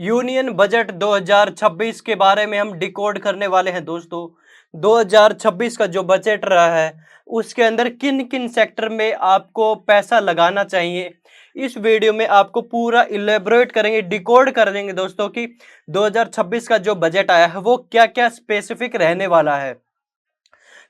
Union budget 2026 के बारे में हम डिकोड करने वाले हैं दोस्तों। 2026 का जो बजट रहा है उसके अंदर किन किन सेक्टर में आपको पैसा लगाना चाहिए, इस वीडियो में आपको पूरा इलेबोरेट करेंगे, डिकोड कर देंगे दोस्तों कि 2026 का जो बजट आया है वो क्या क्या स्पेसिफिक रहने वाला है।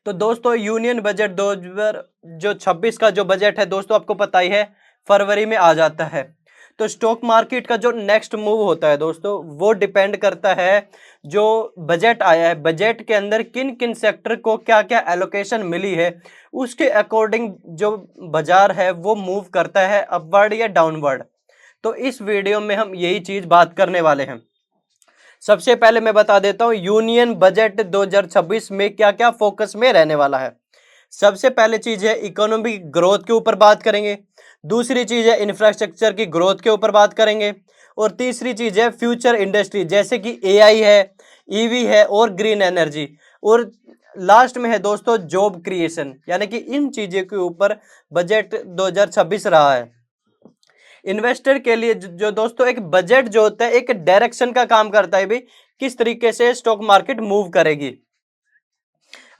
तो दोस्तों यूनियन बजट 2026 का जो बजट है दोस्तों आपको पता ही है, फरवरी में आ जाता है। तो स्टॉक मार्केट का जो नेक्स्ट मूव होता है दोस्तों वो डिपेंड करता है जो बजट आया है, बजट के अंदर किन किन सेक्टर को क्या क्या एलोकेशन मिली है, उसके अकॉर्डिंग जो बाजार है वो मूव करता है अपवर्ड या डाउनवर्ड। तो इस वीडियो में हम यही चीज बात करने वाले हैं। सबसे पहले मैं बता देता हूं यूनियन बजट 2026 में क्या क्या फोकस में रहने वाला है। सबसे पहले चीज है इकोनॉमिक ग्रोथ के ऊपर बात करेंगे, दूसरी चीज है इंफ्रास्ट्रक्चर की ग्रोथ के ऊपर बात करेंगे, और तीसरी चीज है फ्यूचर इंडस्ट्री जैसे कि एआई है, ईवी है और ग्रीन एनर्जी, और लास्ट में है दोस्तों जॉब क्रिएशन। यानी कि इन चीजों के ऊपर बजट 2026 रहा है। इन्वेस्टर के लिए जो दोस्तों एक बजट जो होता है एक डायरेक्शन का काम करता है, भी किस तरीके से स्टॉक मार्केट मूव करेगी।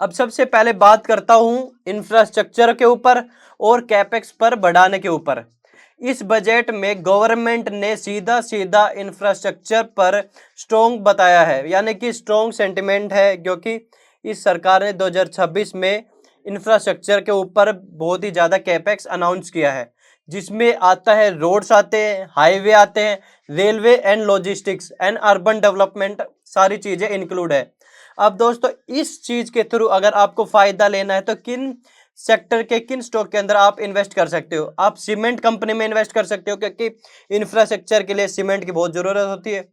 अब सबसे पहले बात करता हूं इंफ्रास्ट्रक्चर के ऊपर और कैपेक्स पर बढ़ाने के ऊपर। इस बजट में गवर्नमेंट ने सीधा सीधा इंफ्रास्ट्रक्चर पर स्ट्रॉन्ग बताया है, यानी कि स्ट्रॉन्ग सेंटिमेंट है, क्योंकि इस सरकार ने 2026 में इंफ्रास्ट्रक्चर के ऊपर बहुत ही ज्यादा कैपेक्स अनाउंस किया है, जिसमें आता है रोड्स आते हैं, हाईवे आते हैं, railway and logistics and urban development, सारी चीजें इंक्लूड है। अब दोस्तों इस चीज के थ्रू अगर आपको फायदा लेना है तो किन सेक्टर के किन स्टॉक के अंदर आप इन्वेस्ट कर सकते हो। आप सीमेंट कंपनी में इन्वेस्ट कर सकते हो, क्योंकि इंफ्रास्ट्रक्चर के लिए सीमेंट की बहुत जरूरत होती है।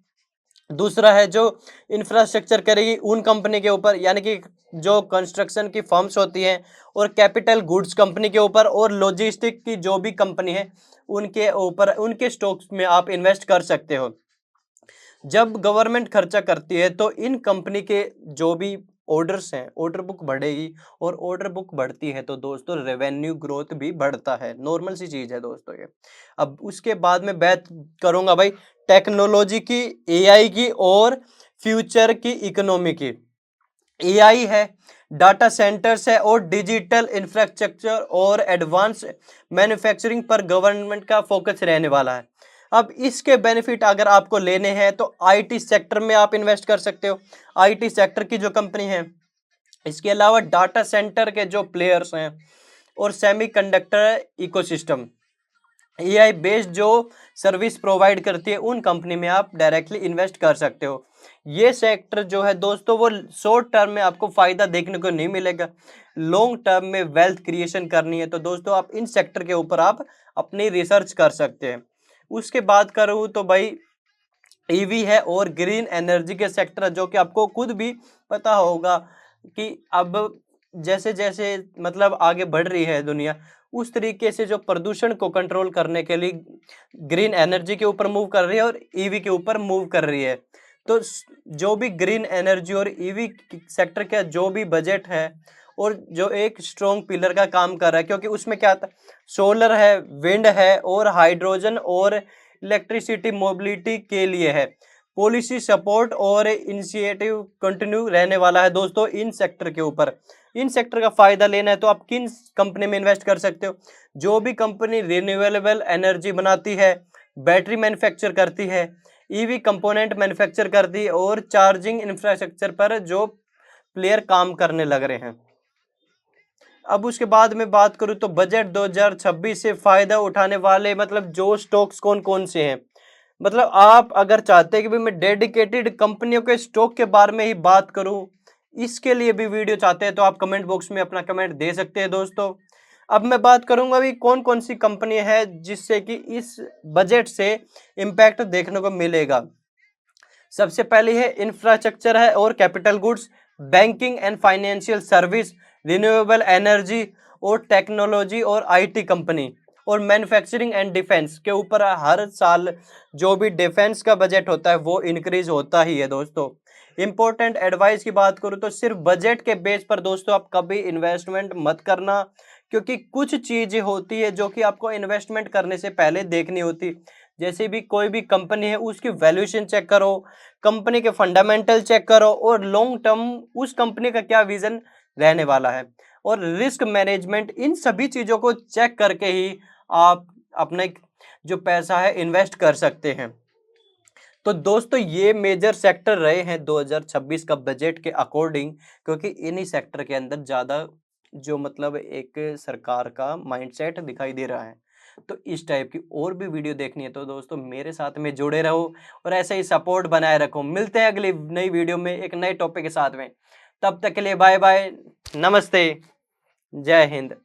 दूसरा है जो इंफ्रास्ट्रक्चर करेगी उन कंपनी के ऊपर, यानी कि जो कंस्ट्रक्शन की फर्म्स होती हैं, और कैपिटल गुड्स कंपनी के ऊपर, और लॉजिस्टिक की जो भी कंपनी है उनके ऊपर, उनके स्टॉक्स में आप इन्वेस्ट कर सकते हो। जब गवर्नमेंट खर्चा करती है तो इन कंपनी के जो भी ऑर्डर्स हैं, ऑर्डर बुक बढ़ेगी, और ऑर्डर बुक बढ़ती है तो दोस्तों रेवेन्यू ग्रोथ भी बढ़ता है। नॉर्मल सी चीज है दोस्तों ये। अब उसके बाद में बात करूंगा भाई टेक्नोलॉजी की, एआई की और फ्यूचर की इकोनॉमी की। एआई है, डाटा सेंटर्स है, और डिजिटल इंफ्रास्ट्रक्चर और एडवांस मैन्युफैक्चरिंग पर गवर्नमेंट का फोकस रहने वाला है। अब इसके बेनिफिट अगर आपको लेने हैं तो आईटी सेक्टर में आप इन्वेस्ट कर सकते हो, आईटी सेक्टर की जो कंपनी है। इसके अलावा डाटा सेंटर के जो प्लेयर्स हैं, और सेमीकंडक्टर इकोसिस्टम, एआई बेस्ड जो सर्विस प्रोवाइड करती है, उन कंपनी में आप डायरेक्टली इन्वेस्ट कर सकते हो। ये सेक्टर जो है दोस्तों वो शॉर्ट टर्म में आपको फायदा देखने को नहीं मिलेगा, लॉन्ग टर्म में वेल्थ क्रिएशन करनी है तो दोस्तों आप इन सेक्टर के ऊपर आप अपनी रिसर्च कर सकते हैं। उसके बाद करूँ तो भाई ईवी है और ग्रीन एनर्जी के सेक्टर, जो कि आपको खुद भी पता होगा कि अब जैसे जैसे मतलब आगे बढ़ रही है दुनिया, उस तरीके से जो प्रदूषण को कंट्रोल करने के लिए ग्रीन एनर्जी के ऊपर मूव कर रही है और ईवी के ऊपर मूव कर रही है। तो जो भी ग्रीन एनर्जी और ईवी सेक्टर का जो भी बजट है, और जो एक स्ट्रॉन्ग पिलर का काम कर रहा है, क्योंकि उसमें क्या आता है, सोलर है, विंड है, और हाइड्रोजन और इलेक्ट्रिसिटी मोबिलिटी के लिए है। पॉलिसी सपोर्ट और इनिशिएटिव कंटिन्यू रहने वाला है दोस्तों इन सेक्टर के ऊपर। इन सेक्टर का फायदा लेना है तो आप किन कंपनी में इन्वेस्ट कर सकते हो, जो भी कंपनी रिन्यूएबल एनर्जी बनाती है, बैटरी मैन्युफैक्चर करती है, ईवी कंपोनेंट मैन्युफैक्चर करती है, और चार्जिंग इंफ्रास्ट्रक्चर पर जो प्लेयर काम करने लग रहे हैं। अब उसके बाद में बात करूं तो बजट 2026 से फायदा उठाने वाले मतलब जो स्टॉक्स कौन कौन से हैं। मतलब आप अगर चाहते हैं कि भाई मैं डेडिकेटेड कंपनियों के स्टॉक के बारे में ही बात करूं, इसके लिए भी वीडियो चाहते हैं तो आप कमेंट बॉक्स में अपना कमेंट दे सकते हैं दोस्तों। अब मैं बात करूंगा भी कौन कौन सी कंपनी है जिससे कि इस बजट से इम्पैक्ट देखने को मिलेगा। सबसे पहली है इंफ्रास्ट्रक्चर है और capital goods, banking and financial service, renewable energy और टेक्नोलॉजी और आईटी कंपनी, और मैन्युफैक्चरिंग एंड डिफेंस के ऊपर हर साल जो भी डिफेंस का बजट होता है वो इंक्रीज होता ही है दोस्तों। इंपॉर्टेंट एडवाइस की बात करूं तो सिर्फ बजट के बेस पर दोस्तों आप कभी इन्वेस्टमेंट मत करना, क्योंकि कुछ चीजें होती है जो कि आपको इन्वेस्टमेंट करने से पहले देखनी होती। जैसे भी कोई भी कंपनी है उसकी वैल्यूएशन चेक करो, कंपनी के फंडामेंटल चेक करो और लॉन्ग टर्म उस कंपनी का क्या विजन रहने वाला है और रिस्क मैनेजमेंट, इन सभी चीजों को चेक करके ही आप अपने जो पैसा है इन्वेस्ट कर सकते हैं। तो दोस्तों ये मेजर सेक्टर रहे हैं 2026 का बजट के अकॉर्डिंग, क्योंकि इन्हीं सेक्टर के अंदर ज़्यादा जो मतलब एक सरकार का माइंडसेट दिखाई दे रहा है। तो इस टाइप की और भी वीडियो देखनी है तो दोस्तों मेरे साथ में जुड़े रहो और ऐसे ही सपोर्ट बनाए रखो। मिलते हैं अगली नई वीडियो में एक नए टॉपिक के साथ में। तब तक के लिए बाय बाय, नमस्ते, जय हिंद।